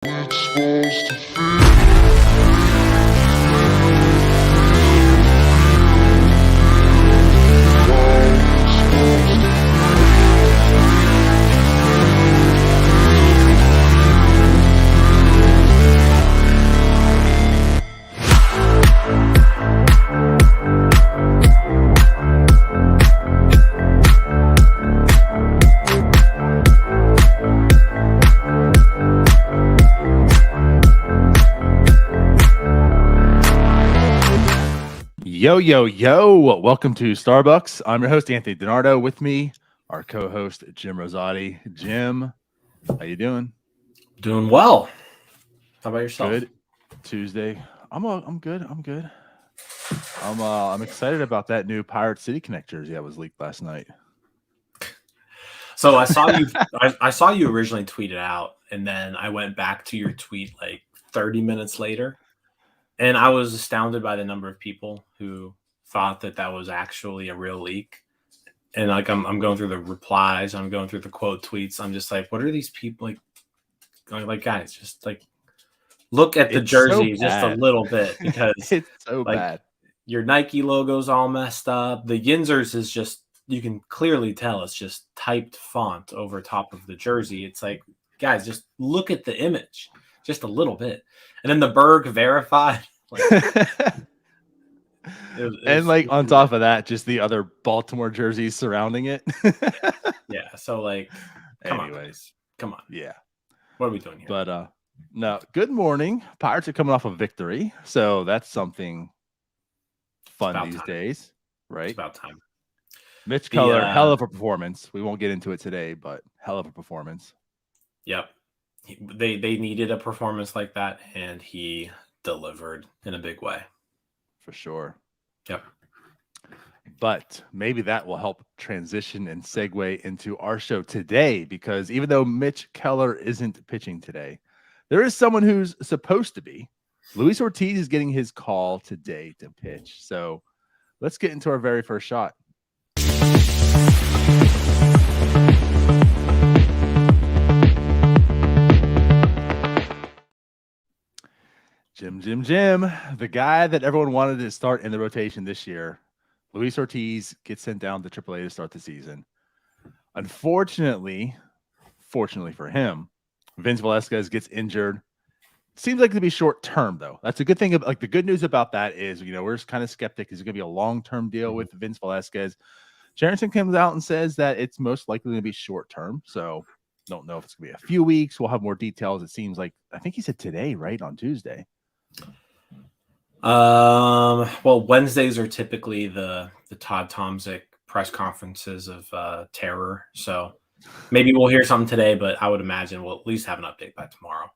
It's supposed to feel. Yo, yo, yo. Welcome to Starbucs. I'm your host, Anthony DiNardo. With me, our co-host, Jim Rosati. Jim, how you doing? Doing well. How about yourself? Good Tuesday. I'm good. I'm excited about that new Pirate City Connect jersey that was leaked last night. So I saw you. I saw you originally tweet it out, and then I went back to your tweet like 30 minutes later, and I was astounded by the number of people who thought that was actually a real leak. And like I'm going through the replies, I'm going through the quote tweets. I'm just like, what are these people like? Like guys, just like look at the It's jersey so just a bad. little bit because It's so like bad. your Nike logo's all messed up. The Yinzers is just, you can clearly tell it's just typed font over top of the jersey. It's like, guys, just look at the image just a little bit. And then the Berg verified. And like on top of that, just the other Baltimore jerseys surrounding it. Yeah. So like, come on. Yeah. What are we doing here? But no, good morning. Pirates are coming off a victory. So that's something fun these days, right? It's about time. Mitch Keller, hell of a performance. We won't get into it today, but hell of a performance. Yep. They needed a performance like that, and he delivered in a big way. For sure. Yep. But maybe that will help transition and segue into our show today, because even though Mitch Keller isn't pitching today, there is someone who's supposed to be. Luis Ortiz is getting his call today to pitch. So let's get into our very first shot. Jim, the guy that everyone wanted to start in the rotation this year, Luis Ortiz, gets sent down to AAA to start the season. Unfortunately, fortunately for him, Vince Velasquez gets injured. Seems like to be short term, though. That's a good thing. Like the good news about that is, we're just kind of skeptic. Is it going to be a long term deal with Vince Velasquez? Jerrington comes out and says that it's most likely going to be short term. So don't know if it's going to be a few weeks. We'll have more details. It seems like, I think he said today, right? On Tuesday. Well, Wednesdays are typically the Todd Tomzik press conferences of terror. So maybe we'll hear something today, but I would imagine we'll at least have an update by tomorrow.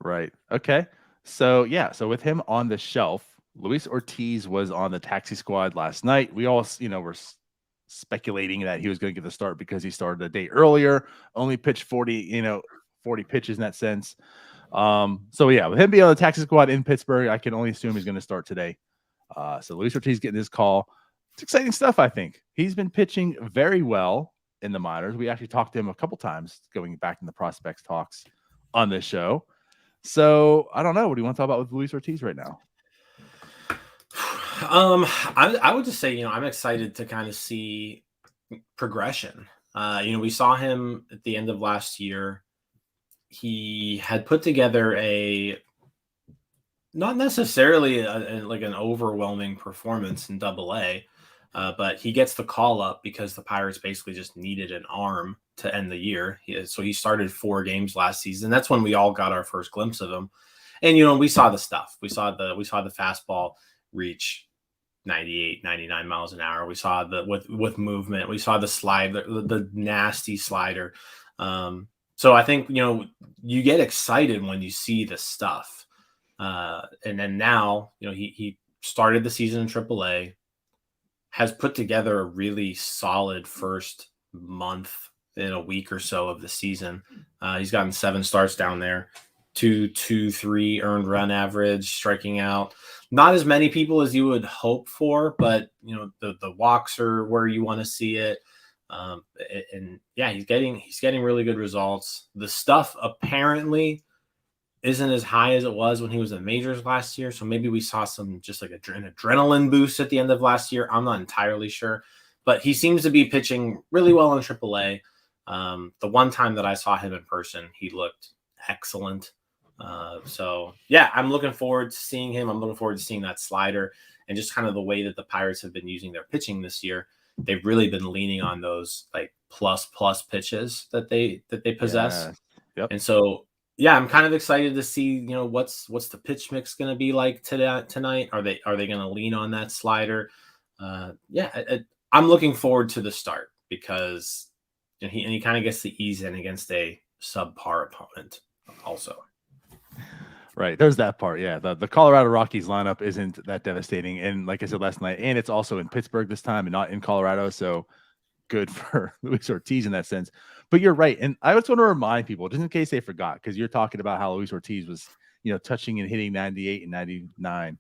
Right. Okay. So yeah. So with him on the shelf, Luis Ortiz was on the taxi squad last night. We all, were speculating that he was going to get the start because he started a day earlier, only pitched 40 pitches in that sense. So yeah, with him being on the taxi squad in Pittsburgh, I can only assume he's going to start today. So Luis Ortiz getting his call. It's exciting stuff, I think. He's been pitching very well in the minors. We actually talked to him a couple times going back in the prospects talks on this show. So I don't know. What do you want to talk about with Luis Ortiz right now? I would just say, I'm excited to kind of see progression. We saw him at the end of last year. He had put together not necessarily like an overwhelming performance in AA, but he gets the call up because the Pirates basically just needed an arm to end the year. So he started 4 games last season. That's when we all got our first glimpse of him. And, we saw the stuff. We saw the fastball reach 98, 99 miles an hour. We saw with movement. We saw the slider, the nasty slider. So I think, you get excited when you see the stuff. And then now, he started the season in AAA, has put together a really solid first month in a week or so of the season. He's gotten 7 starts down there, 2.23 earned run average, striking out. Not as many people as you would hope for, but the walks are where you want to see it. And yeah, he's getting really good results. The stuff apparently isn't as high as it was when he was in the majors last year. So maybe we saw some just like an adrenaline boost at the end of last year. I'm not entirely sure, but he seems to be pitching really well in AAA. The one time that I saw him in person, he looked excellent. So yeah, I'm looking forward to seeing him. I'm looking forward to seeing that slider and just kind of the way that the Pirates have been using their pitching this year. They've really been leaning on those like plus pitches that they possess. Yeah. Yep. And so yeah, I'm kind of excited to see, what's the pitch mix going to be like tonight. Are they going to lean on that slider? I'm looking forward to the start because he kind of gets to ease in against a subpar opponent also. Right. There's that part. Yeah. The Colorado Rockies lineup isn't that devastating. And like I said last night, and it's also in Pittsburgh this time and not in Colorado. So good for Luis Ortiz in that sense. But you're right. And I just want to remind people, just in case they forgot, because you're talking about how Luis Ortiz was, touching and hitting 98 and 99.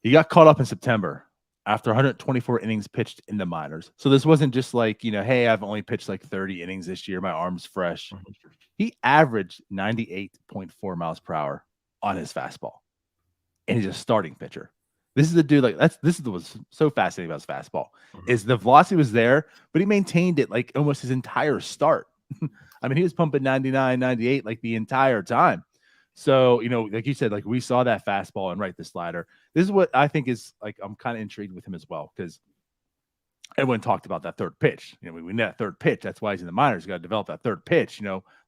He got caught up in September after 124 innings pitched in the minors. So this wasn't just like, hey, I've only pitched like 30 innings this year. My arm's fresh. He averaged 98.4 miles per hour on his fastball. And he's a starting pitcher. This is the dude, this is what's so fascinating about his fastball is the velocity was there, but he maintained it like almost his entire start. I mean, he was pumping 99, 98 like the entire time. So, like you said, like we saw that fastball and the slider. This is what I think is like, I'm kind of intrigued with him as well because everyone talked about that third pitch. We know that third pitch. That's why he's in the minors. Got to develop that third pitch,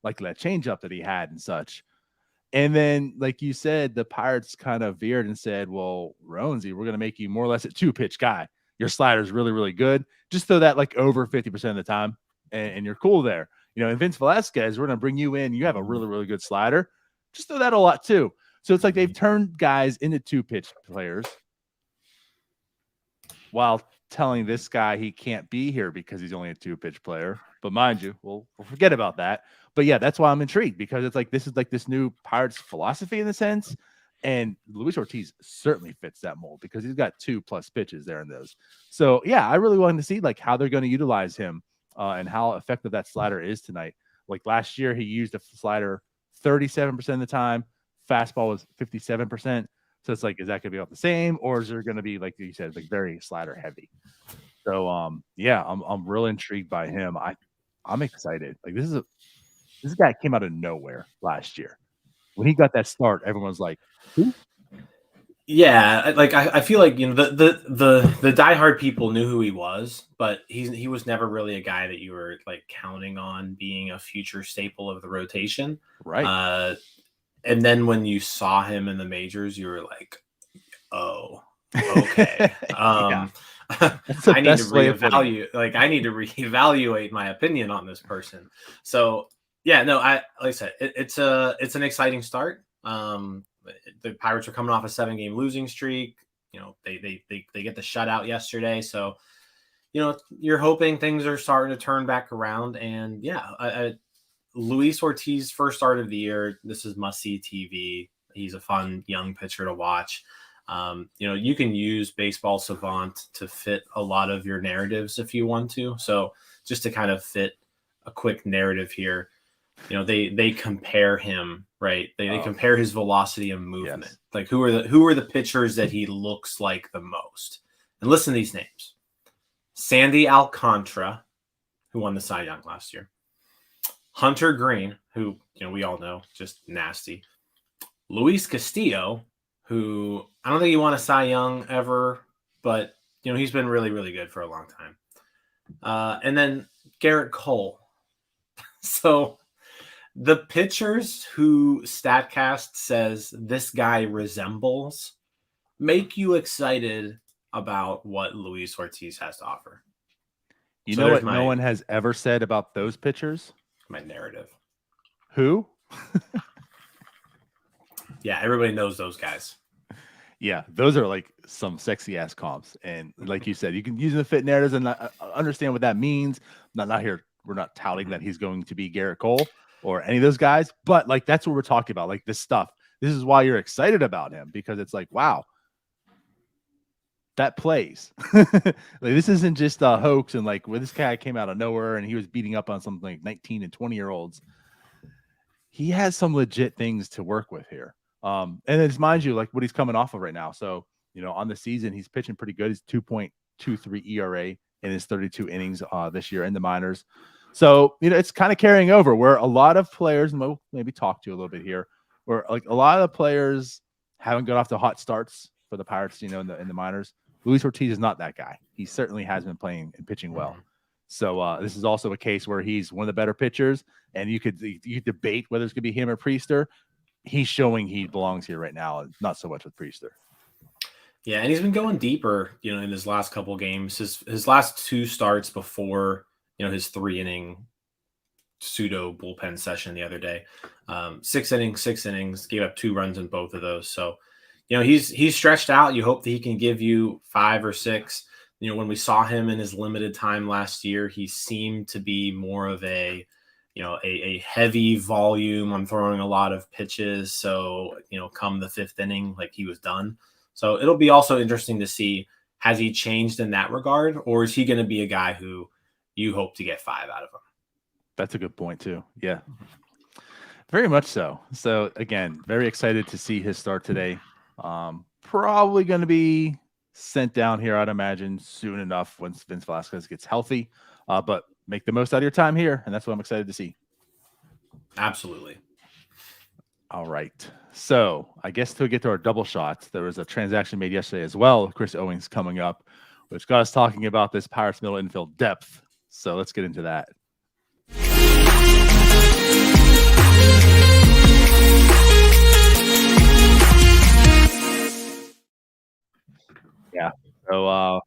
like that changeup that he had and such. And then, like you said, the Pirates kind of veered and said, well, Roansy, we're going to make you more or less a 2-pitch guy. Your slider is really, really good. Just throw that like over 50% of the time, and you're cool there. And Vince Velasquez, we're going to bring you in. You have a really, really good slider. Just throw that a lot too. So it's like they've turned guys into 2-pitch players while telling this guy he can't be here because he's only a 2-pitch player. But mind you, we'll forget about that. But yeah, that's why I'm intrigued because it's like this is like this new Pirates philosophy in a sense. And Luis Ortiz certainly fits that mold because he's got 2+ pitches there in those. So yeah, I really wanted to see like how they're going to utilize him and how effective that slider is tonight. Like last year, he used a slider 37% of the time. Fastball was 57%. So it's like, is that going to be about the same, or is there going to be, like you said, like very slider heavy? So yeah, I'm really intrigued by him. I'm excited. Like this guy came out of nowhere last year. When he got that start, everyone's like, who? Yeah, like I feel like the diehard people knew who he was, but he was never really a guy that you were like counting on being a future staple of the rotation, right? And then when you saw him in the majors, you were like, oh, okay. Yeah. I need to reevaluate. Like I need to reevaluate my opinion on this person. So yeah, no, like I said, it's an exciting start. The Pirates are coming off a 7-game losing streak. They get the shutout yesterday. So, you're hoping things are starting to turn back around. And yeah, Luis Ortiz first start of the year. This is must-see TV. He's a fun young pitcher to watch. You can use Baseball Savant to fit a lot of your narratives if you want to. So just to kind of fit a quick narrative here, they compare him, right? They compare his velocity and movement. Yes. Like who are the pitchers that he looks like the most? And listen to these names: Sandy Alcantara, who won the Cy Young last year; Hunter Green, who we all know, just nasty; Luis Castillo, who I don't think he won a Cy Young ever, but he's been really, really good for a long time. And then Garrett Cole. So the pitchers who StatCast says this guy resembles make you excited about what Luis Ortiz has to offer. You know what no one has ever said about those pitchers? My narrative. Who? Yeah, everybody knows those guys. Yeah, those are like some sexy ass comps. And like you said, you can use them to fit narratives and understand what that means. Not here. We're not touting that he's going to be Garrett Cole or any of those guys, but like that's what we're talking about. Like this stuff. This is why you're excited about him, because it's like, wow, that plays. Like this isn't just a hoax and like where this guy came out of nowhere and he was beating up on something like 19 and 20-year-olds. he has some legit things to work with here. And it's, mind you, like what he's coming off of right now. So, on the season, he's pitching pretty good. He's 2.23 ERA in his 32 innings this year in the minors. So, it's kind of carrying over where a lot of players, and we'll maybe talk to you a little bit here, where like a lot of the players haven't got off to hot starts for the Pirates, in the minors. Luis Ortiz is not that guy. He certainly has been playing and pitching well. So this is also a case where he's one of the better pitchers, and you could debate whether it's going to be him or Priester. He's showing he belongs here right now, not so much with Priester. Yeah, and he's been going deeper, in his last couple of games. His last 2 starts before, his 3-inning pseudo bullpen session the other day. 6 innings, gave up 2 runs in both of those. So, he's stretched out. You hope that he can give you 5 or 6. When we saw him in his limited time last year, he seemed to be more of a heavy volume. I'm throwing a lot of pitches. So, come the 5th inning, like he was done. So it'll be also interesting to see, has he changed in that regard, or is he going to be a guy who you hope to get 5 out of him? That's a good point too. Yeah, very much so. So again, very excited to see his start today. Probably going to be sent down here, I'd imagine, soon enough once Vince Velasquez gets healthy. But make the most out of your time here, and that's what I'm excited to see. Absolutely. All right. So I guess to get to our double shots, there was a transaction made yesterday as well. Chris Owings coming up, which got us talking about this Pirates middle infield depth. So let's get into that. Yeah. So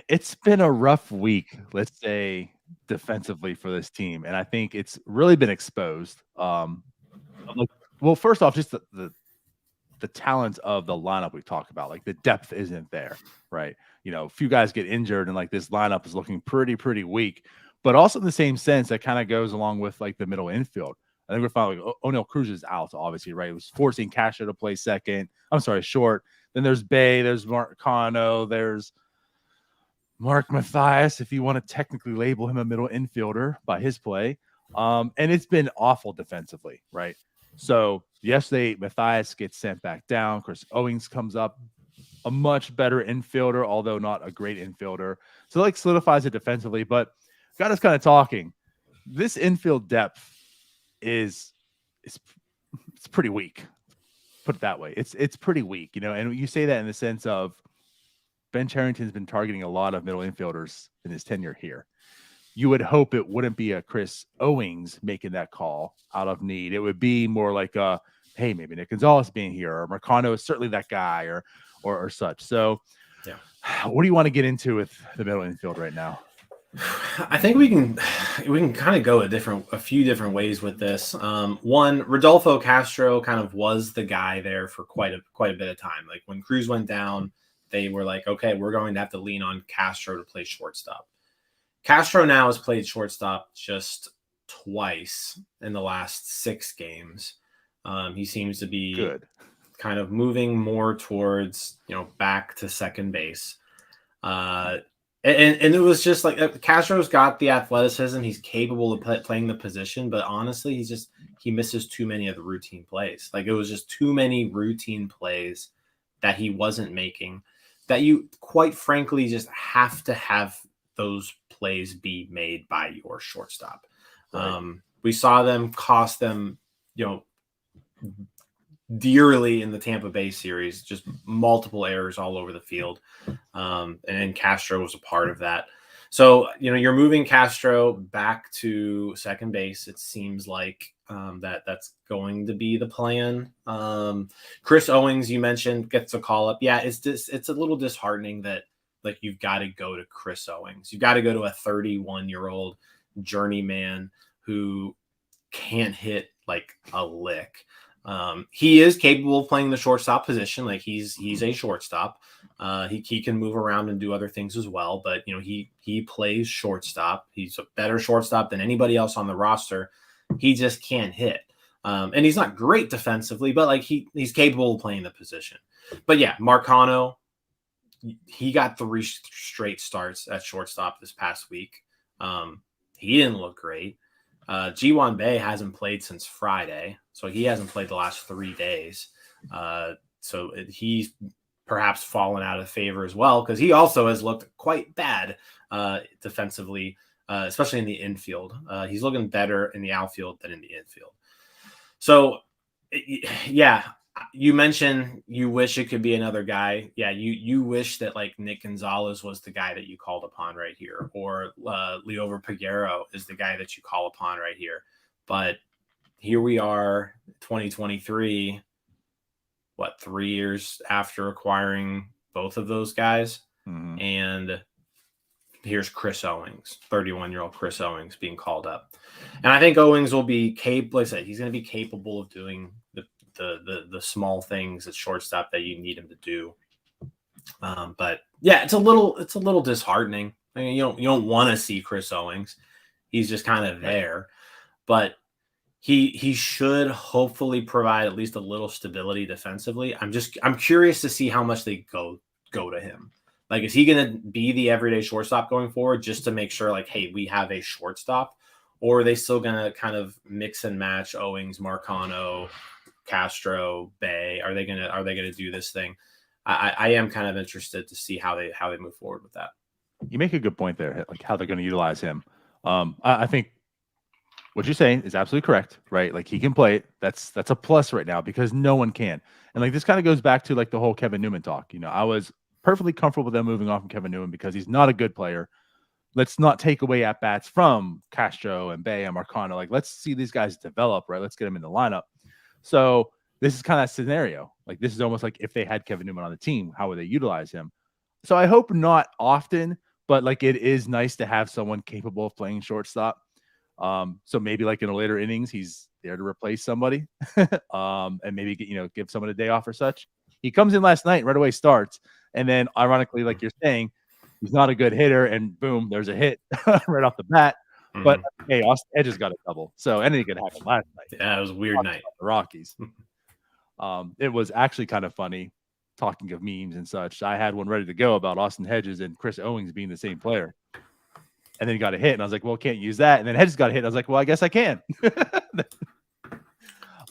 it's been a rough week, let's say, defensively for this team, and I think it's really been exposed. Well, first off, just the talent of the lineup we talked about, like the depth isn't there, right? A few guys get injured, and like this lineup is looking pretty weak. But also in the same sense, that kind of goes along with like the middle infield. I think we're finally O'Neill Cruz is out, obviously, right? It was forcing Castro to play short. Then there's Bay, there's Marcano, there's Mark Mathias, if you want to technically label him a middle infielder by his play. And it's been awful defensively, right? So yesterday, Mathias gets sent back down. Chris Owings comes up, a much better infielder, although not a great infielder. So like solidifies it defensively, but got us kind of talking. This infield depth is it's pretty weak. Put it that way. It's pretty weak, and you say that in the sense of Ben Cherington's been targeting a lot of middle infielders in his tenure here. You would hope it wouldn't be a Chris Owings making that call out of need. It would be more like hey, maybe Nick Gonzalez being here, or Marcano is certainly that guy, or such. So, yeah. What do you want to get into with the middle infield right now? I think we can kind of go a few different ways with this. One, Rodolfo Castro kind of was the guy there for quite a bit of time. Like when Cruz went down, they were like, okay, we're going to have to lean on Castro to play shortstop. Castro now has played shortstop just twice in the last 6 games. He seems to be good, kind of moving more towards, back to second base. And it was just like Castro's got the athleticism. He's capable of playing the position, but honestly, he misses too many of the routine plays. Like it was just too many routine plays that he wasn't making, that you quite frankly just have to have those plays be made by your shortstop. Right. We saw them cost them, dearly in the Tampa Bay series, just multiple errors all over the field. And Castro was a part of that. So, you're moving Castro back to second base. It seems like that's going to be the plan. Chris Owings, you mentioned, gets a call up. Yeah, it's a little disheartening that like you've got to go to Chris Owings. You've got to go to a 31-year-old journeyman who can't hit like a lick. He is capable of playing the shortstop position. Like he's a shortstop. He can move around and do other things as well, but he plays shortstop. He's a better shortstop than anybody else on the roster. He just can't hit. And he's not great defensively, but like he's capable of playing the position. But yeah, Marcano, he got 3 straight starts at shortstop this past week. He didn't look great. G1 Bay hasn't played since Friday, so he hasn't played the last 3 days. He's perhaps fallen out of favor as well, because he also has looked quite bad defensively, especially in the infield. He's looking better in the outfield than in the infield. So, yeah, you mentioned you wish it could be another guy. Yeah, you wish that like Nick Gonzalez was the guy that you called upon right here, or Liover Peguero is the guy that you call upon right here. But here we are, 2023. What, 3 years after acquiring both of those guys, and here's Chris Owings, 31-year-old Chris Owings being called up. And I think Owings will be capable. Like I said, he's going to be capable of doing the small things at shortstop that you need him to do. But yeah, it's a little disheartening. I mean, you don't want to see Chris Owings. He's just kind of there, but he should hopefully provide at least a little stability defensively. I'm curious to see how much they go to him. Like, is he going to be the everyday shortstop going forward, just to make sure, like, hey, we have a shortstop? Or are they still going to kind of mix and match Owings, Marcano, Castro, Bay? Are they gonna do this thing? I am kind of interested to see how they move forward with that. You make a good point there, like how they're going to utilize him. I think what you're saying is absolutely correct, right? Like, he can play it. That's a plus right now, because no one can. And like, this kind of goes back to like the whole Kevin Newman talk. I was perfectly comfortable with them moving on from Kevin Newman because he's not a good player. Let's not take away at bats from Castro and Bay and Marcano. Like, let's see these guys develop, right? Let's get them in the lineup. So this is kind of a scenario. Like, this is almost like if they had Kevin Newman on the team, how would they utilize him? So I hope not often, but like, it is nice to have someone capable of playing shortstop. So maybe like in the later innings, he's there to replace somebody, and maybe give someone a day off or such. He comes in last night and right away starts, and then ironically, like you're saying, he's not a good hitter, and boom, there's a hit right off the bat. But hey, Austin Hedges got a double, so anything could happen last night. Yeah, it was a weird night. The Rockies. It was actually kind of funny. Talking of memes and such, I had one ready to go about Austin Hedges and Chris Owings being the same player. And then he got a hit, and I was like, well, can't use that. And then Hedges got a hit. I was like, well, I guess I can.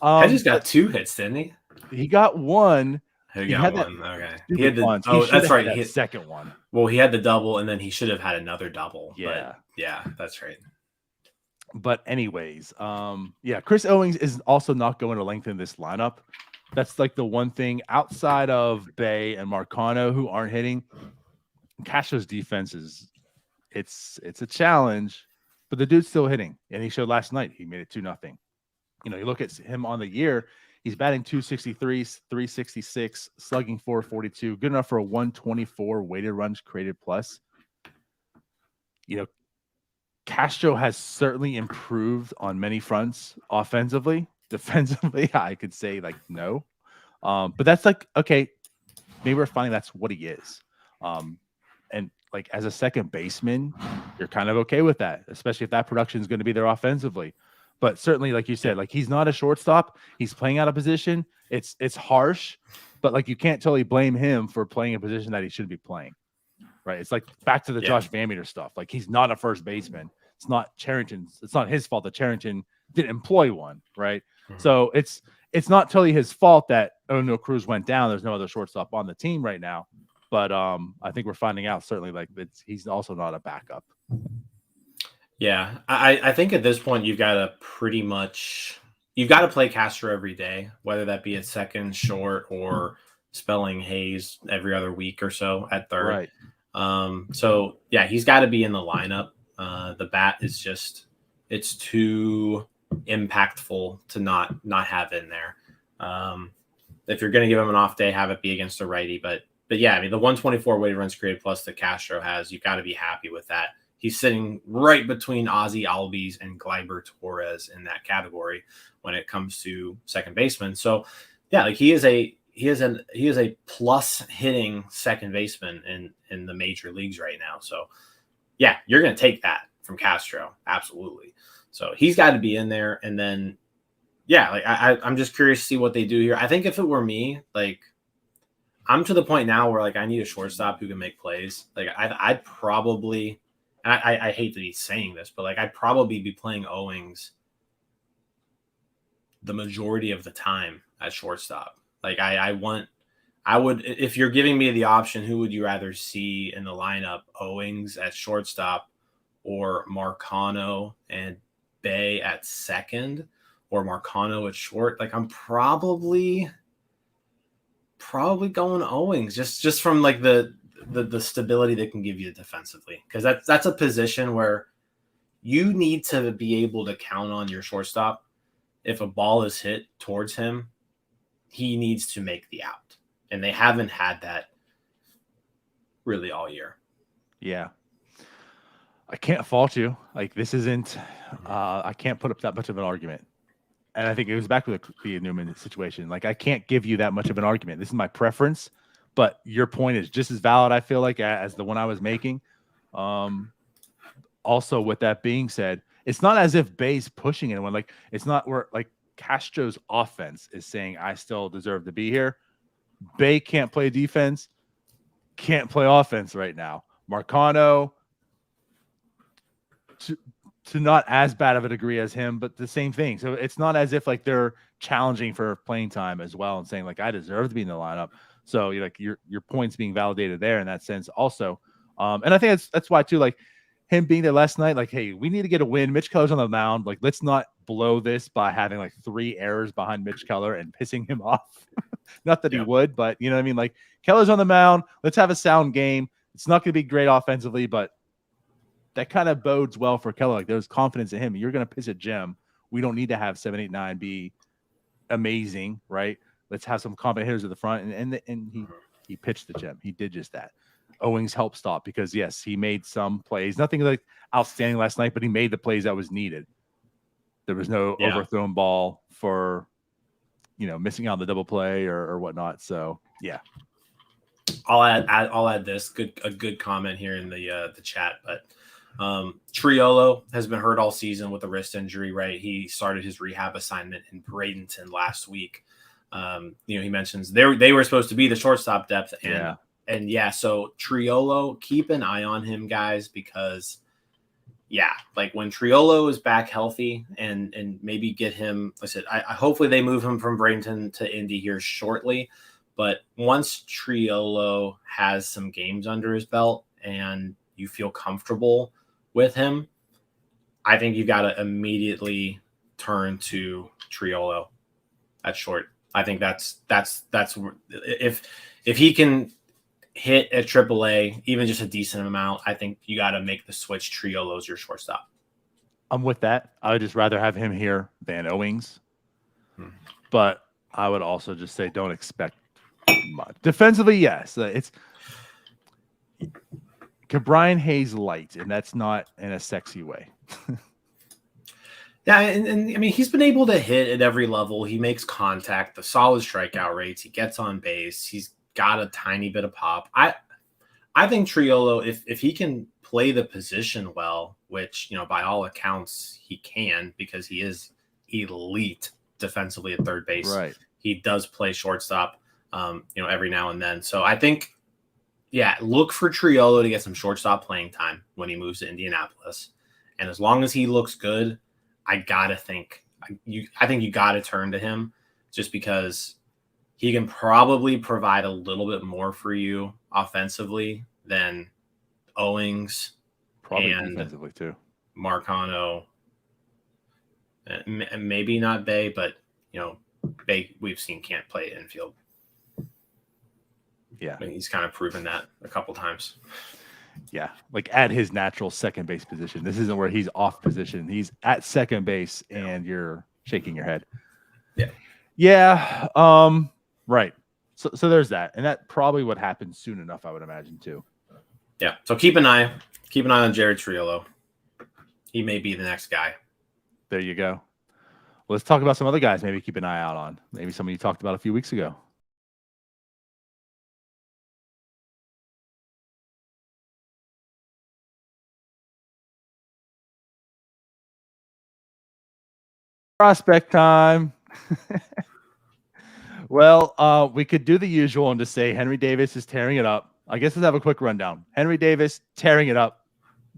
Hedges got 2 hits, didn't he? He got one. He got one. Okay. He had the that's right. He had the second one. Well, he had the double, and then he should have had another double. Yeah. But yeah, that's right. But anyways, Chris Owings is also not going to lengthen this lineup. That's like the one thing outside of Bay and Marcano who aren't hitting. Castro's defense it's a challenge, but the dude's still hitting, and he showed last night. He made it 2-0. You look at him on the year, he's batting 263, 366, slugging 442, good enough for a 124 weighted runs created plus. Castro has certainly improved on many fronts offensively. Defensively, I could say like no. But that's like, okay, maybe we're finding that's what he is. And like, as a second baseman, you're kind of okay with that, especially if that production is going to be there offensively. But certainly, like you said, like, he's not a shortstop. He's playing out of position. It's harsh, but like, you can't totally blame him for playing a position that he shouldn't be playing. Right? It's like back to the Josh Van Meter stuff. Like, he's not a first baseman. It's not Charrington's. It's not his fault that Charrington didn't employ one. Right? So it's not totally his fault that Cruz went down. There's no other shortstop on the team right now. But I think we're finding out certainly like he's also not a backup. Yeah, I think at this point you've got to play Castro every day, whether that be at second, short, or spelling Hayes every other week or so at third. Right. So yeah, he's got to be in the lineup. The bat is it's too impactful to not have in there. If you're going to give him an off day, have it be against a righty. But yeah, I mean, the 124 weighted runs created plus that Castro has, you've got to be happy with that. He's sitting right between Ozzy Albies and Gleyber Torres in that category when it comes to second baseman. So yeah, like, he is a plus hitting second baseman in the major leagues right now. So yeah, you're going to take that from Castro. Absolutely. So he's got to be in there. And then, yeah, like, I'm just curious to see what they do here. I think if it were me, like, I'm to the point now where like I need a shortstop who can make plays. Like, I'd probably and I hate to be saying this, but like I'd probably be playing Owings the majority of the time at shortstop. Like I would, if you're giving me the option, who would you rather see in the lineup? Owings at shortstop or Marcano and Bay at second or Marcano at short? Like I'm probably going Owings just from like the stability they can give you defensively, because that's a position where you need to be able to count on your shortstop. If a ball is hit towards him, he needs to make the out, and they haven't had that really all year. Yeah, I can't fault you. Like this isn't. I can't put up that much of an argument. And I think it was back with the Newman situation. Like I can't give you that much of an argument. This is my preference, but your point is just as valid, I feel like, as the one I was making. Also, with that being said, it's not as if Bay's pushing anyone. Like it's not where like Castro's offense is saying I still deserve to be here. Bay can't play defense, can't play offense right now. Marcano, to not as bad of a degree as him, but the same thing. So it's not as if like they're challenging for playing time as well and saying like I deserve to be in the lineup. So you're like your points being validated there in that sense also. And I think that's why too, like him being there last night, like, hey, we need to get a win. Mitch Keller's on the mound. Like, let's not blow this by having like 3 errors behind Mitch Keller and pissing him off. Not that he would, but you know what I mean? Like Keller's on the mound. Let's have a sound game. It's not going to be great offensively, but that kind of bodes well for Keller. Like there's confidence in him. You're going to piss at Jim. We don't need to have 7, 8, 9 be amazing, right? Let's have some competent hitters at the front. And he pitched the Jim. He did just that. Owings helped stop because yes, he made some plays. Nothing like outstanding last night, but he made the plays that was needed. There was no overthrown ball for, missing out on the double play or whatnot. So yeah. I'll add this a good comment here in the chat, but Triolo has been hurt all season with a wrist injury, right? He started his rehab assignment in Bradenton last week. He mentions they were supposed to be the shortstop depth, so Triolo, keep an eye on him, guys, because like when Triolo is back healthy and maybe get him, I said, I hopefully they move him from Bradenton to Indy here shortly. But once Triolo has some games under his belt and you feel comfortable with him, I think you got to immediately turn to Triolo at short. I think that's if he can hit at AAA, even just a decent amount, I think you got to make the switch. Triolo's your shortstop. I'm with that. I would just rather have him here than Owings. But I would also just say don't expect much. Defensively, yes. It's Brian Hayes light, and that's not in a sexy way. Yeah, and I mean, he's been able to hit at every level. He makes contact, the solid strikeout rates. He gets on base. He's got a tiny bit of pop. I think Triolo, if he can play the position well, which, by all accounts he can, because he is elite defensively at third base. Right. He does play shortstop, every now and then. So I think, look for Triolo to get some shortstop playing time when he moves to Indianapolis. And as long as he looks good, I think you got to turn to him, just because he can probably provide a little bit more for you offensively than Owings, probably and defensively too. Marcano, and maybe not Bay, but Bay we've seen can't play infield. Yeah, I mean, he's kind of proven that a couple times. Yeah, like at his natural second base position. This isn't where he's off position. He's at second base, and you're shaking your head. Yeah. Right. So there's that, and that probably would happen soon enough, I would imagine too. Yeah. So keep an eye on Jared Triolo. He may be the next guy. There you go. Let's talk about some other guys. Maybe keep an eye out on. Maybe somebody you talked about a few weeks ago. Prospect time. Well, we could do the usual and just say Henry Davis is tearing it up. I guess let's have a quick rundown. Henry Davis tearing it up.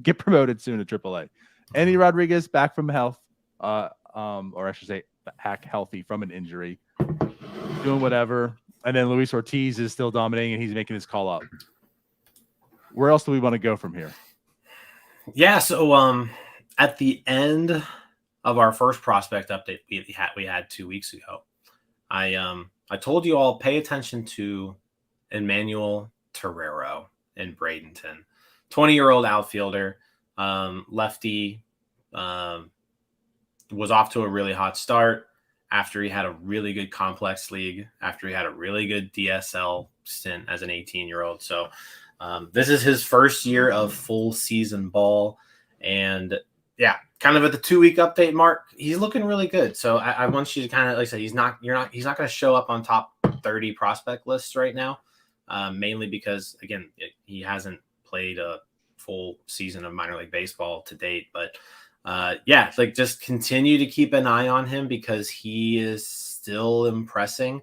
get promoted soon to AAA. Andy Rodriguez back from health, or I should say back healthy from an injury, doing whatever. And then Luis Ortiz is still dominating, and he's making his call up. Where else do we want to go from here? Yeah, so at the end of our first prospect update we had 2 weeks ago, I told you all pay attention to Emmanuel Terrero in Bradenton, 20-year-old outfielder, lefty, was off to a really hot start after he had a really good complex league, after he had a really good DSL stint as an 18-year-old. So this is his first year of full season ball. And yeah, kind of at the 2-week update mark, he's looking really good. So I want you to kind of, like I said, he's not going to show up on top 30 prospect lists right now, mainly because, again, he hasn't played a full season of minor league baseball to date. But yeah, like just continue to keep an eye on him because he is still impressing.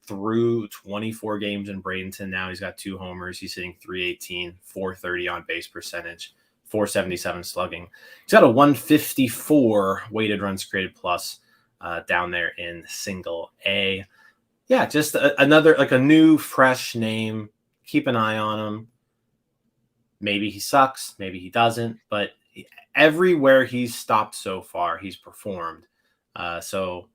Through 24 games in Bradenton now, he's got 2 homers. He's hitting .318, .430 on base percentage, .477 slugging. He's got a 154 weighted runs created plus down there in Single A. Yeah, just another, like a new, fresh name. Keep an eye on him. Maybe he sucks, maybe he doesn't, but everywhere he's stopped so far, he's performed. So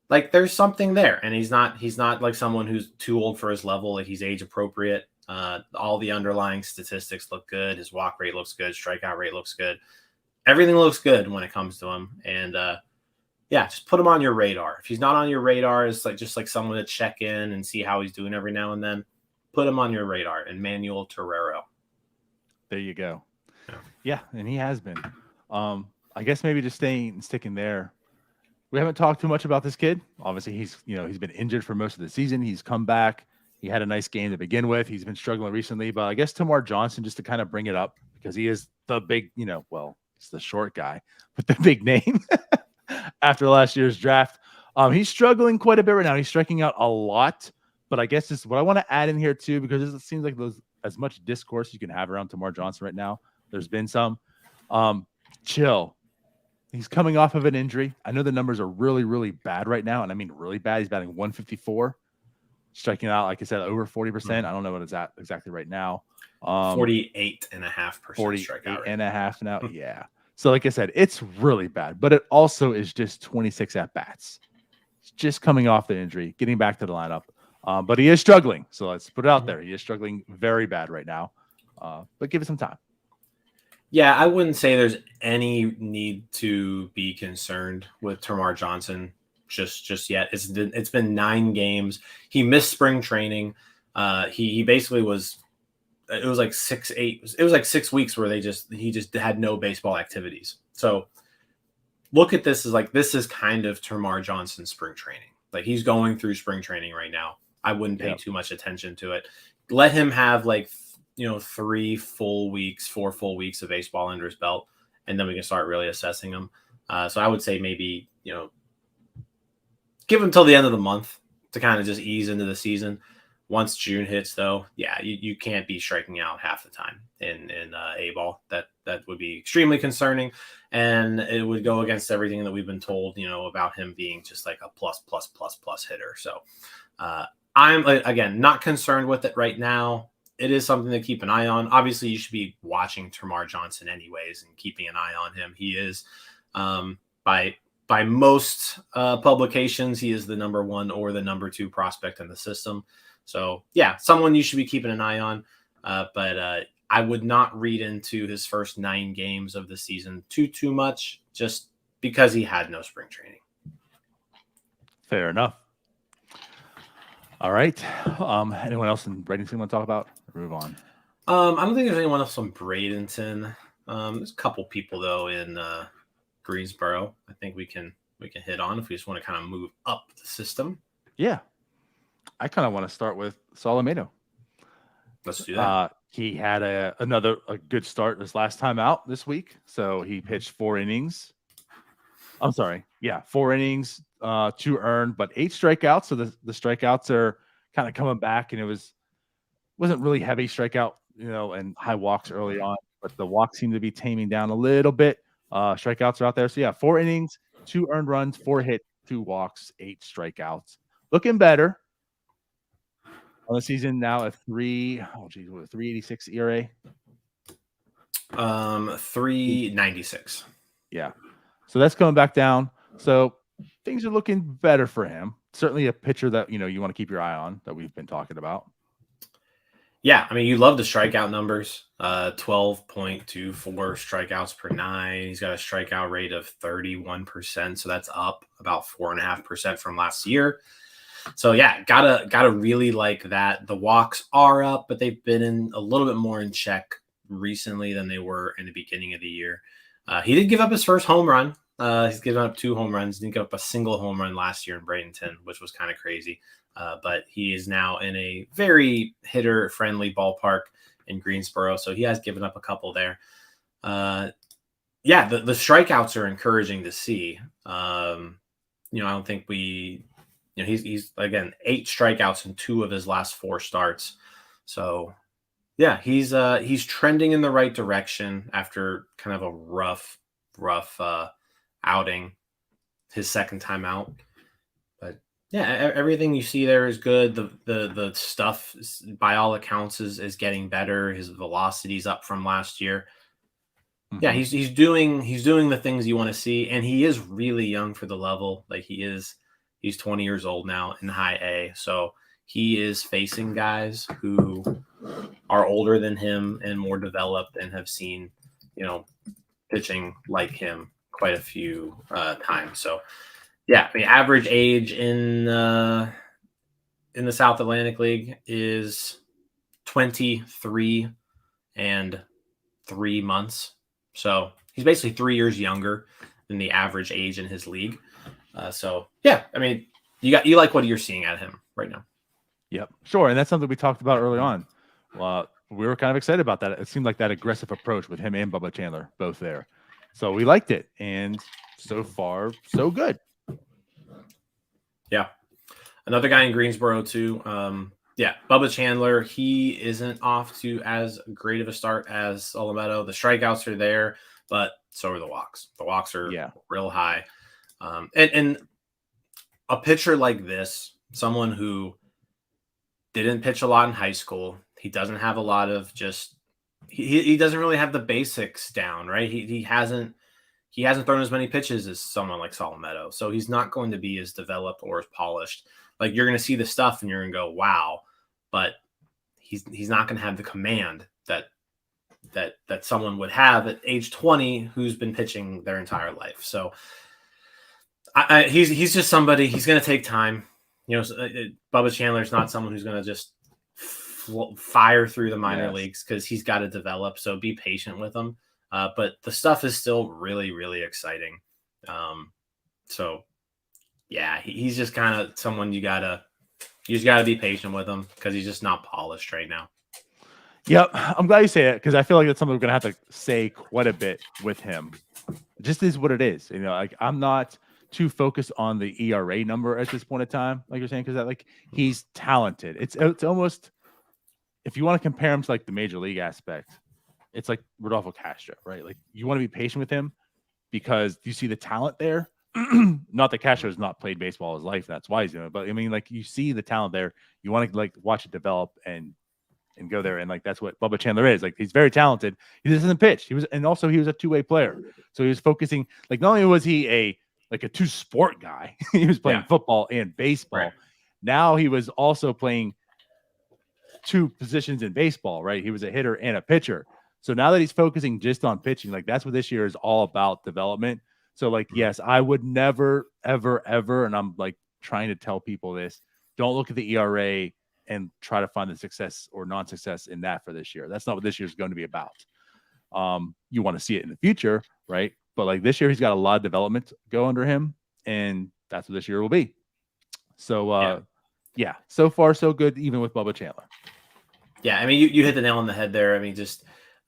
like there's something there, and he's not like someone who's too old for his level. Like he's age appropriate. All the underlying statistics look good. His walk rate looks good. Strikeout rate looks good. Everything looks good when it comes to him. And yeah, just put him on your radar. If he's not on your radar, it's like just like someone to check in and see how he's doing every now and then. Put him on your radar. Emmanuel Terrero. There you go. Yeah, and he has been. I guess maybe just sticking there. We haven't talked too much about this kid. Obviously, he's been injured for most of the season. He's come back. He had a nice game to begin with. He's been struggling recently, but I guess Tamar Johnson, just to kind of bring it up, because he is the big, well, he's the short guy with the big name after last year's draft. He's struggling quite a bit right now. He's striking out a lot, but I guess this what I want to add in here too, because it seems like there's as much discourse you can have around Tamar Johnson right now. There's been some. Chill. He's coming off of an injury. I know the numbers are really, really bad right now, and I mean really bad. He's batting 154, striking out, like I said, over 40%. I don't know what it's at exactly right now. 48.5% strikeout rate. 48.5 now. Yeah. So like I said, it's really bad, but it also is just 26 at-bats. He's just coming off the injury, getting back to the lineup. But he is struggling. So let's put it out there. He is struggling very bad right now. But give it some time. Yeah, I wouldn't say there's any need to be concerned with Tamar Johnson just yet. It's been 9 games. He missed spring training. He basically was. It was like 6 weeks where he just had no baseball activities. So look at this as like this is kind of Tamar Johnson's spring training. Like he's going through spring training right now. I wouldn't pay too much attention to it. Let him have like 4 full weeks of baseball under his belt, and then we can start really assessing him. So I would say maybe, give him till the end of the month to kind of just ease into the season. Once June hits, though, yeah, you can't be striking out half the time in A-ball. That would be extremely concerning, and it would go against everything that we've been told, about him being just like a plus hitter. So I'm, again, not concerned with it right now. It is something to keep an eye on. Obviously, you should be watching Tamar Johnson anyways and keeping an eye on him. He is, by most publications, he is the number 1 or the number 2 prospect in the system. So, yeah, someone you should be keeping an eye on. But I would not read into his first 9 games of the season too much, just because he had no spring training. Fair enough. All right. Anyone else in Bradenton want to talk about? Move on. I don't think there's anyone else on Bradenton. There's a couple people though in Greensboro. I think we can hit on if we just want to kind of move up the system. Yeah, I kind of want to start with Solomito. Let's do that. He had a good start his last time out this week. So he pitched 4 innings. I'm sorry. Yeah, 4 innings, 2 earned, but 8 strikeouts. So the strikeouts are kind of coming back, and it wasn't really heavy strikeout, and high walks early on. but the walks seem to be taming down a little bit. Strikeouts are out there. So yeah, 4 innings, 2 earned runs, 4 hits, 2 walks, 8 strikeouts. Looking better on the season now at 386 ERA. 396. Yeah. So that's coming back down. So things are looking better for him. Certainly a pitcher that, you want to keep your eye on that we've been talking about. Yeah, I mean, you love the strikeout numbers. 12.24 strikeouts per 9. He's got a strikeout rate of 31%, so that's up about 4.5% from last year. So yeah, gotta really like that. The walks are up, but they've been in a little bit more in check recently than they were in the beginning of the year. He did give up his first home run. He's given up 2 home runs. Didn't give up a single home run last year in Bradenton, which was kind of crazy. But he is now in a very hitter-friendly ballpark in Greensboro, so he has given up a couple there. The strikeouts are encouraging to see. I don't think he's again 8 strikeouts in 2 of his last 4 starts. So yeah, he's trending in the right direction after kind of a rough outing, his second time out. But yeah, everything you see there is good. The stuff by all accounts is getting better. His velocity's up from last year. Mm-hmm. Yeah, he's doing the things you want to see, and he is really young for the level. Like he's 20 years old now in high A. So he is facing guys who are older than him and more developed and have seen, pitching like him quite a few times. So yeah, I mean, average age in the South Atlantic League is 23 and 3 months. So he's basically 3 years younger than the average age in his league. So yeah, I mean, you like what you're seeing at him right now. Yep, sure, and that's something we talked about early on. We were kind of excited about that. It seemed like that aggressive approach with him and Bubba Chandler both there. So we liked it, and so far, so good. Yeah. Another guy in Greensboro, too. Bubba Chandler, he isn't off to as great of a start as Solometo. The strikeouts are there, but so are the walks. The walks are real high. And a pitcher like this, someone who didn't pitch a lot in high school, he doesn't have a lot of he doesn't really have the basics down, right? He hasn't thrown as many pitches as someone like Solometo, so he's not going to be as developed or as polished. Like you're going to see the stuff and you're going to go, wow, but he's not going to have the command that someone would have at age 20 who's been pitching their entire life. So he's just somebody. He's going to take time. Bubba Chandler is not someone who's going to just fire through the minor leagues because he's got to develop. So be patient with him. But the stuff is still really, really exciting. So yeah, he's just kind of someone you just gotta be patient with him because he's just not polished right now. Yep, I'm glad you say it because I feel like that's something we're gonna have to say quite a bit with him. It just is what it is. Like I'm not too focused on the ERA number at this point in time, like you're saying, because he's talented. It's almost, if you want to compare him to like the major league aspect, it's like Rodolfo Castro, right? Like you want to be patient with him because you see the talent there. Not that Castro has not played baseball his life, that's why he's doing it. But I mean, like you see the talent there. You want to like watch it develop and go there, and like that's what Bubba Chandler is. Like he's very talented. He just doesn't pitch. He was a two-way player, so he was focusing. Like not only was he a two-sport guy, he was playing football and baseball. Right. Now he was also playing 2 positions in baseball. Right, he was a hitter and a pitcher. So now that he's focusing just on pitching, like that's what this year is all about, development. So like, yes, I would never, ever, ever, and I'm like trying to tell people this, don't look at the ERA and try to find the success or non-success in that for this year. That's not what this year is going to be about. You want to see it in the future, right? But like this year, he's got a lot of development go under him, and that's what this year will be. So, so far so good, even with Bubba Chandler. Yeah, I mean, you hit the nail on the head there. I mean, just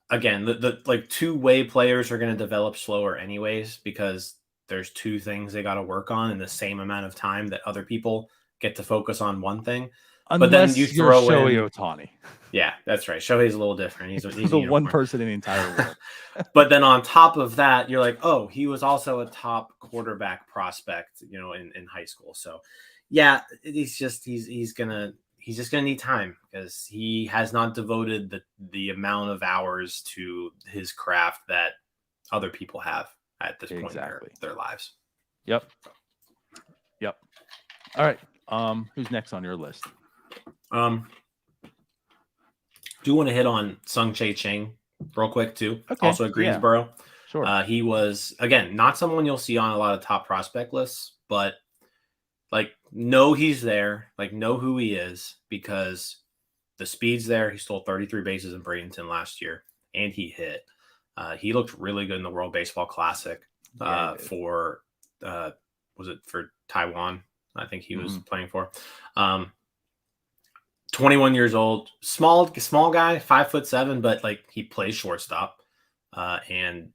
again, the like two-way players are going to develop slower anyways because there's 2 things they got to work on in the same amount of time that other people get to focus on one thing. Unless but then you throw Shohei in Ohtani. Yeah, that's right. Shohei's a little different. He's a the one unicorn. person in the entire world. But then on top of that, you're like, oh, he was also a top quarterback prospect, in high school. So yeah, he's just gonna need time because he has not devoted the amount of hours to his craft that other people have at this point in their lives. Yep. All right. Who's next on your list? Do want to hit on Sung Chae Ching real quick too. Okay, Also at Greensboro. Yeah. Sure. He was, again, not someone you'll see on a lot of top prospect lists, but know he's there, know who he is because the speed's there. He stole 33 bases in Bradenton last year and he hit. He looked really good in the World Baseball Classic for Taiwan? I think he was playing for. 21 years old, small guy, 5'7", but he plays shortstop, and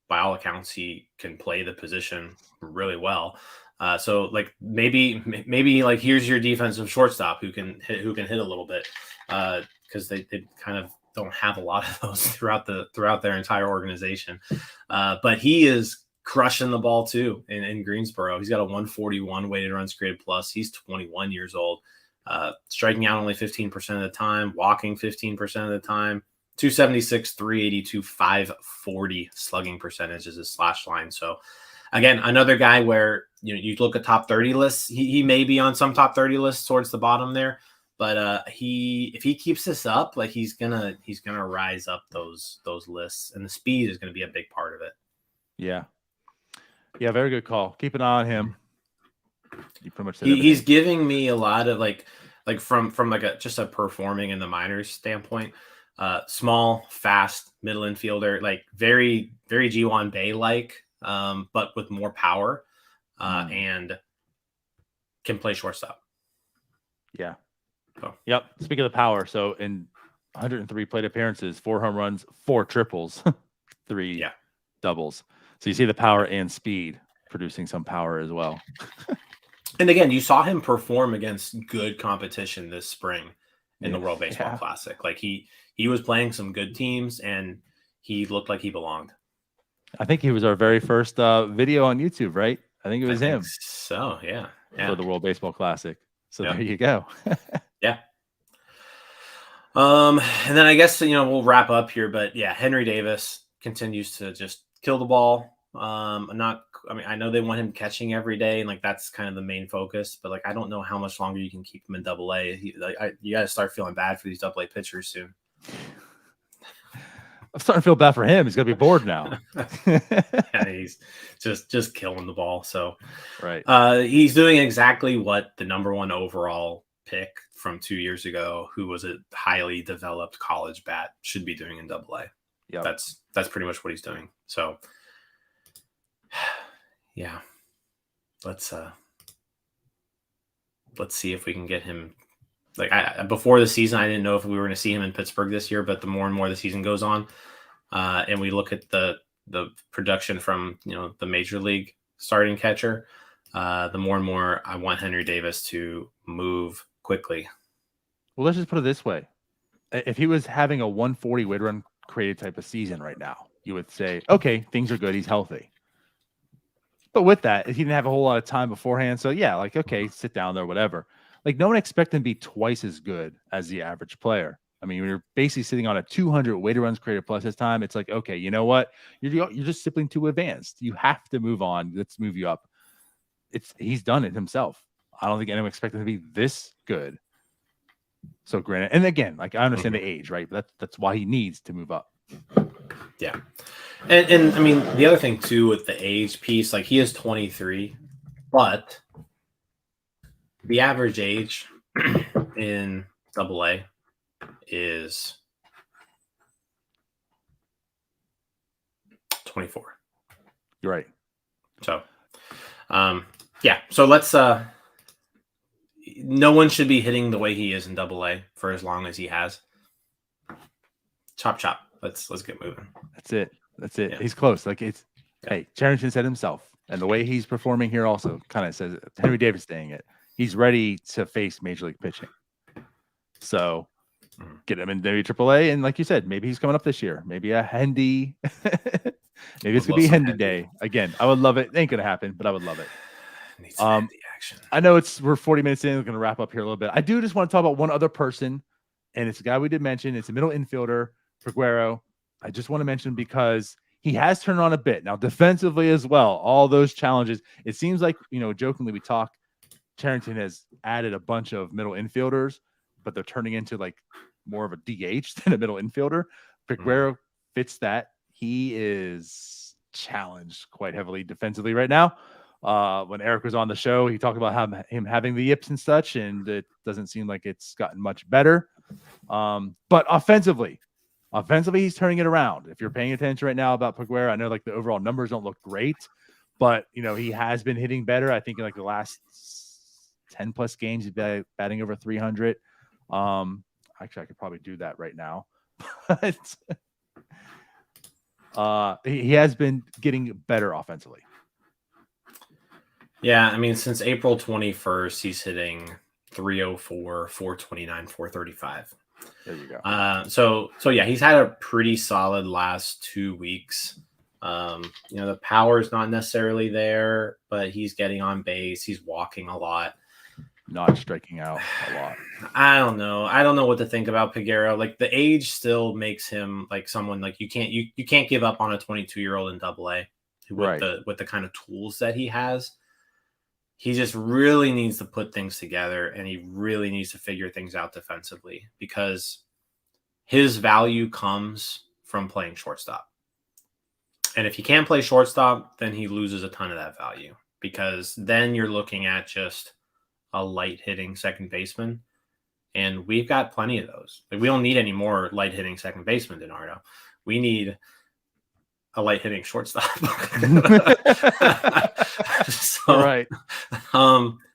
by all accounts, he can play the position really well. So maybe here's your defensive shortstop who can hit a little bit, because they kind of don't have a lot of those throughout their entire organization. But he is crushing the ball too in Greensboro. He's got a 141 weighted runs created plus. He's 21 years old. Striking out only 15% of the time, walking 15% of the time, 276, 382, 540 slugging percentage is his slash line. So again, another guy where you look at top 30 lists, he may be on some top 30 lists towards the bottom there, but if he keeps this up, he's gonna rise up those lists, and the speed is gonna be a big part of it. Yeah, very good call. Keep an eye on him. You pretty much said he's giving me a lot of from just a performing in the minors standpoint. Small, fast, middle infielder, very, very G1 Bay but with more power, and can play shortstop. Yeah. Oh. Yep. Speaking of the power, so in 103 plate appearances, 4 home runs, 4 triples, 3 doubles. So you see the power and speed producing some power as well. And again, you saw him perform against good competition this spring in the World Baseball Classic. He was playing some good teams, and he looked like he belonged. I think he was our very first video on YouTube, right? I think it was him. So, yeah. For the World Baseball Classic. So there you go. Yeah. And then I guess, we'll wrap up here, but Henry Davis continues to just kill the ball. I know they want him catching every day, and that's kind of the main focus, but I don't know how much longer you can keep him in Double-A. You got to start feeling bad for these Double-A pitchers soon. I'm starting to feel bad for him. He's gonna be bored now. He's just killing the ball. So right, he's doing exactly what the #1 overall pick from 2 years ago, who was a highly developed college bat, should be doing in Double-A. Yeah, that's pretty much what he's doing. So. Yeah, let's see if we can get him. Before the season, I didn't know if we were going to see him in Pittsburgh this year, but the more and more the season goes on, and we look at the production from the major league starting catcher, the more and more I want Henry Davis to move quickly. Well, let's just put it this way: if he was having a 140 weighted run created type of season right now, you would say, okay, things are good. He's healthy. But with that, he didn't have a whole lot of time beforehand. So okay, sit down there, whatever. No one expected him to be twice as good as the average player. I mean, when you're basically sitting on a 200 weighted runs created plus this time, it's okay, you know what? You're just simply too advanced. You have to move on. Let's move you up. He's done it himself. I don't think anyone expected him to be this good. So granted, and again, I understand the age, right? But that's why he needs to move up. Yeah. And I mean, the other thing too with the age piece, he is 23, but the average age in Double-A is 24. You're right. So, so let's, no one should be hitting the way he is in Double-A for as long as he has. Chop, chop. Let's get moving. That's it. Yeah. He's close. Hey, Charrington said himself, and the way he's performing here also kind of says Henry Davis saying it. He's ready to face major league pitching. So get him in AAA. And like you said, maybe he's coming up this year. Maybe a Hendy. Maybe it's going to be Hendy Day. Again, I would love it. It ain't going to happen, but I would love it. Needs some Hendy action. I know we're 40 minutes in. We're going to wrap up here a little bit. I do just want to talk about one other person, and it's a guy we did mention. It's a middle infielder, Peguero. I just want to mention because he has turned on a bit. Now, defensively as well, all those challenges. It seems like, jokingly we talk, Charrington has added a bunch of middle infielders, but they're turning into like more of a DH than a middle infielder. Peguero fits that. He is challenged quite heavily defensively right now. When Eric was on the show, he talked about him having the yips and such, and it doesn't seem like it's gotten much better. But offensively, he's turning it around. If you're paying attention right now about Peguero, I know like the overall numbers don't look great, but he has been hitting better. I think in like the last 10 plus games, he's batting over 300. Actually, I could probably do that right now, but he has been getting better offensively. Yeah, I mean, since April 21st, he's hitting 304, 429, 435. There you go. So yeah, he's had a pretty solid last 2 weeks. The power is not necessarily there, but he's getting on base. He's walking a lot. Not striking out a lot. I don't know. I don't know what to think about Peguero. Like the age still makes him like someone like you can't give up on a 22-year-old in AA with the kind of tools that he has. He just really needs to put things together, and he really needs to figure things out defensively because his value comes from playing shortstop. And if he can't play shortstop, then he loses a ton of that value because then you're looking at just a light hitting second baseman. And we've got plenty of those. Like, we don't need any more light hitting second baseman, DiNardo. We need a light hitting shortstop. So, right.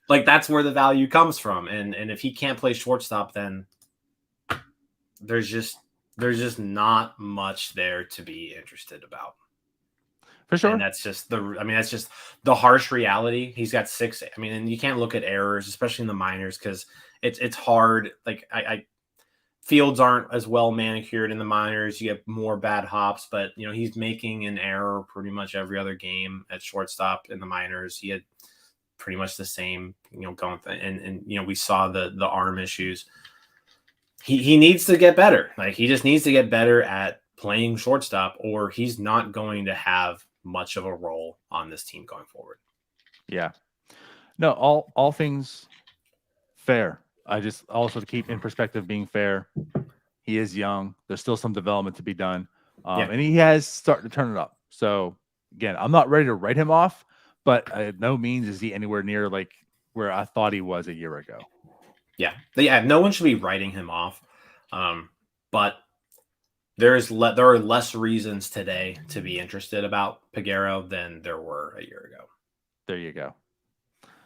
Like that's where the value comes from. And if he can't play shortstop, then there's just not much there to be interested about. For sure. And that's just the harsh reality. He's got 6. I mean, and you can't look at errors, especially in the minors, because it's hard. Like fields aren't as well manicured in the minors. You get more bad hops, but he's making an error pretty much every other game at shortstop in the minors. He had pretty much the same, going and we saw the arm issues. He needs to get better. Like he just needs to get better at playing shortstop, or he's not going to have much of a role on this team going forward. Yeah. No, all things fair. I just also to keep in perspective being fair. He is young. There's still some development to be done. And he has started to turn it up. So again, I'm not ready to write him off, but no means is he anywhere near like where I thought he was a year ago. Yeah. No one should be writing him off. But there are less reasons today to be interested about Peguero than there were a year ago. There you go.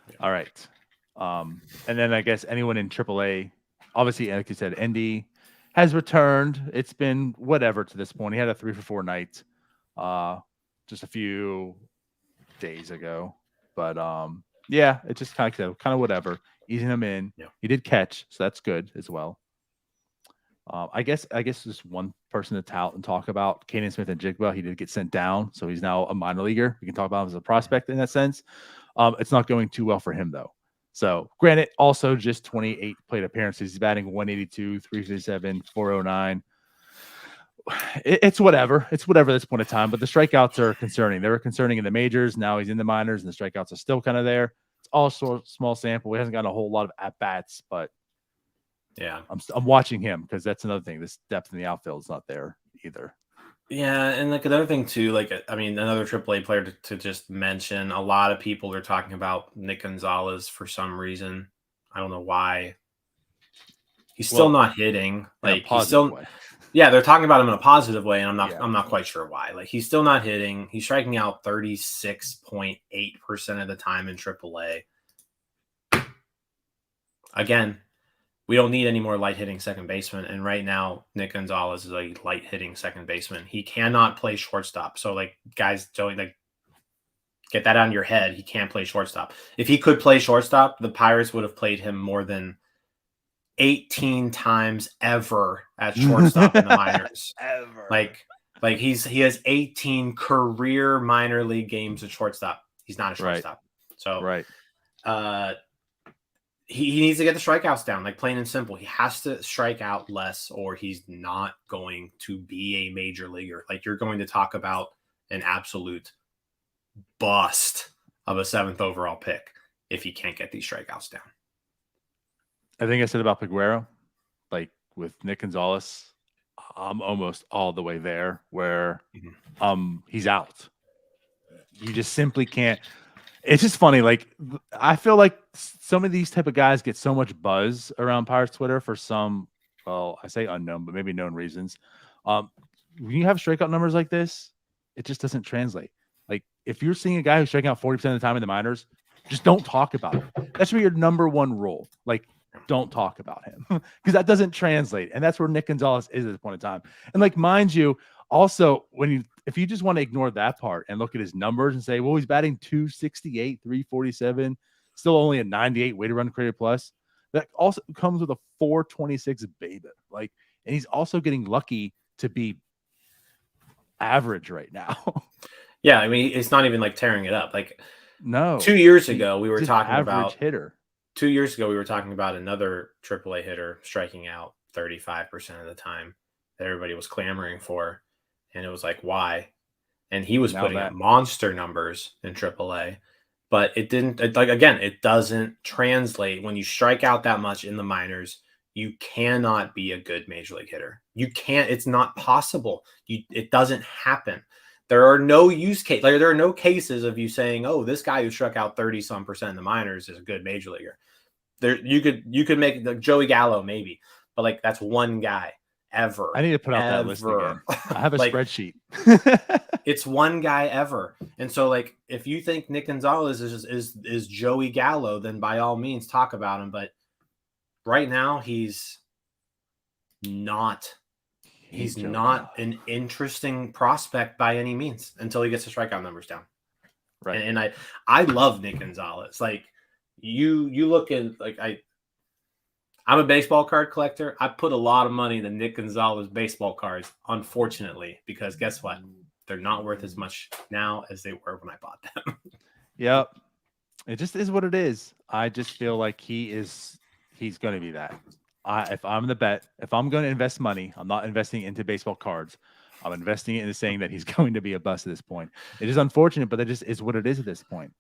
Yeah. All right. And then I guess anyone in AAA, obviously, like you said, Endy has returned. It's been whatever to this point. He had a 3-for-4 night just a few days ago. But yeah, it just kind of whatever. Easing him in. Yeah. He did catch, so that's good as well. I guess just one person to tout and talk about, Kaden Smith-Njigba. He did get sent down, so he's now a minor leaguer. We can talk about him as a prospect in that sense. It's not going too well for him, though. So, granted, also just 28 plate appearances. He's batting 182, 357, 409. It's whatever. It's whatever at this point in time. But the strikeouts are concerning. They were concerning in the majors. Now he's in the minors, and the strikeouts are still kind of there. It's also a small sample. He hasn't gotten a whole lot of at-bats, but yeah, I'm watching him because that's another thing. This depth in the outfield is not there either. Yeah, and like another thing too, like I mean, another AAA player to just mention. A lot of people are talking about Nick Gonzalez for some reason. I don't know why. He's still not hitting. Like he's still, way. Yeah, they're talking about him in a positive way, and I'm not quite sure why. Like he's still not hitting. He's striking out 36.8% of the time in AAA. Again, we don't need any more light hitting second baseman. And right now, Nick Gonzalez is a light hitting second baseman. He cannot play shortstop. So like guys don't like get that out of your head. He can't play shortstop. If he could play shortstop, the Pirates would have played him more than 18 times ever at shortstop in the minors. Ever. Like he has 18 career minor league games at shortstop. He's not a shortstop. So right. He needs to get the strikeouts down, like plain and simple. He has to strike out less or he's not going to be a major leaguer. Like you're going to talk about an absolute bust of a 7th overall pick if he can't get these strikeouts down. I think I said about Peguero, like with Nick Gonzalez, I'm almost all the way there where he's out. You just simply can't. It's just funny. Like I feel like some of these type of guys get so much buzz around Pirates Twitter for some, well, I say unknown, but maybe known reasons. When you have strikeout numbers like this, it just doesn't translate. Like if you're seeing a guy who's striking out 40% of the time in the minors, just don't talk about him. That should be your number one rule. Like, don't talk about him because that doesn't translate. And that's where Nick Gonzalez is at this point in time. And like, mind you, also if you just want to ignore that part and look at his numbers and say, well, he's batting 268, 347, still only a 98 weighted run created plus. That also comes with a 426 BABIP. Like, and he's also getting lucky to be average right now. Yeah, I mean, it's not even like tearing it up. Like, no. 2 years ago, we were talking about hitter. 2 years ago, we were talking about another AAA hitter striking out 35% of the time that everybody was clamoring for. And it was like, why? And he was putting up monster numbers in AAA, but it didn't. It doesn't translate. When you strike out that much in the minors, you cannot be a good major league hitter. You can't. It's not possible. It doesn't happen. There are no there are no cases of you saying, "Oh, this guy who struck out 30-some% in the minors is a good major leaguer." There, you could make like Joey Gallo maybe, but like that's one guy ever. I need to put out that list again. I have a spreadsheet. It's one guy ever, and so like if you think Nick Gonzalez is Joey Gallo, then by all means talk about him. But right now he's not. He's not an interesting prospect by any means until he gets the strikeout numbers down. Right. And I love Nick Gonzalez. Like you look at like I'm a baseball card collector. I put a lot of money into Nick Gonzalez baseball cards, unfortunately, because guess what? They're not worth as much now as they were when I bought them. Yep. It just is what it is. I just feel like he's going to be that. If I'm the bet, if I'm going to invest money, I'm not investing into baseball cards. I'm investing into saying that he's going to be a bust at this point. It is unfortunate, but that just is what it is at this point.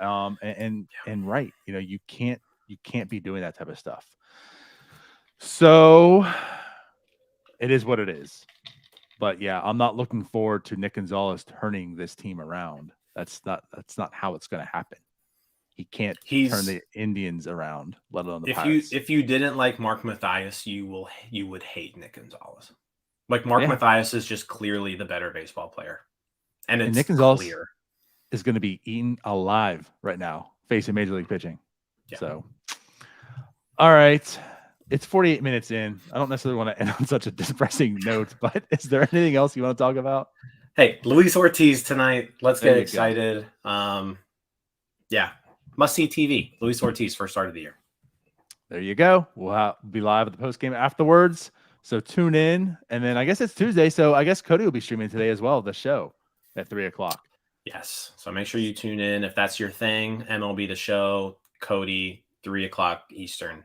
And right, you can't be doing that type of stuff. So it is what it is. But yeah, I'm not looking forward to Nick Gonzalez turning this team around. That's not how it's going to happen. He can't turn the Indians around, let alone the Pirates. If you didn't like Mark Mathias, you would hate Nick Gonzalez. Like Mark Mathias is just clearly the better baseball player, and it's Nick Gonzalez clear is going to be eaten alive right now, facing Major League pitching. Yeah. So, all right, it's 48 minutes in. I don't necessarily want to end on such a depressing note, but is there anything else you want to talk about? Hey, Luis Ortiz tonight. Let's get excited. Yeah. Must-see TV. Luis Ortiz, first start of the year. There you go. We'll be live at the post-game afterwards. So tune in. And then I guess it's Tuesday. So I guess Cody will be streaming today as well, the show at 3 o'clock. Yes. So make sure you tune in. If that's your thing, MLB The Show, Cody, 3 o'clock Eastern.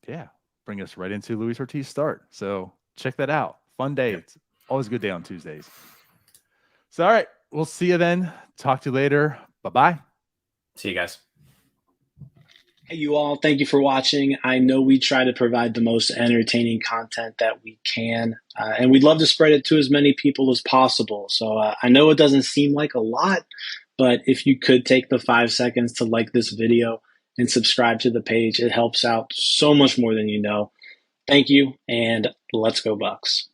Yeah. Bring us right into Luis Ortiz start. So check that out. Fun day. It's always a good day on Tuesdays. So, all right. We'll see you then. Talk to you later. Bye-bye. See you guys. Hey, you all. Thank you for watching. I know we try to provide the most entertaining content that we can, and we'd love to spread it to as many people as possible. So I know it doesn't seem like a lot, but if you could take the 5 seconds to like this video and subscribe to the page, it helps out so much more than you know. Thank you, and let's go Bucks.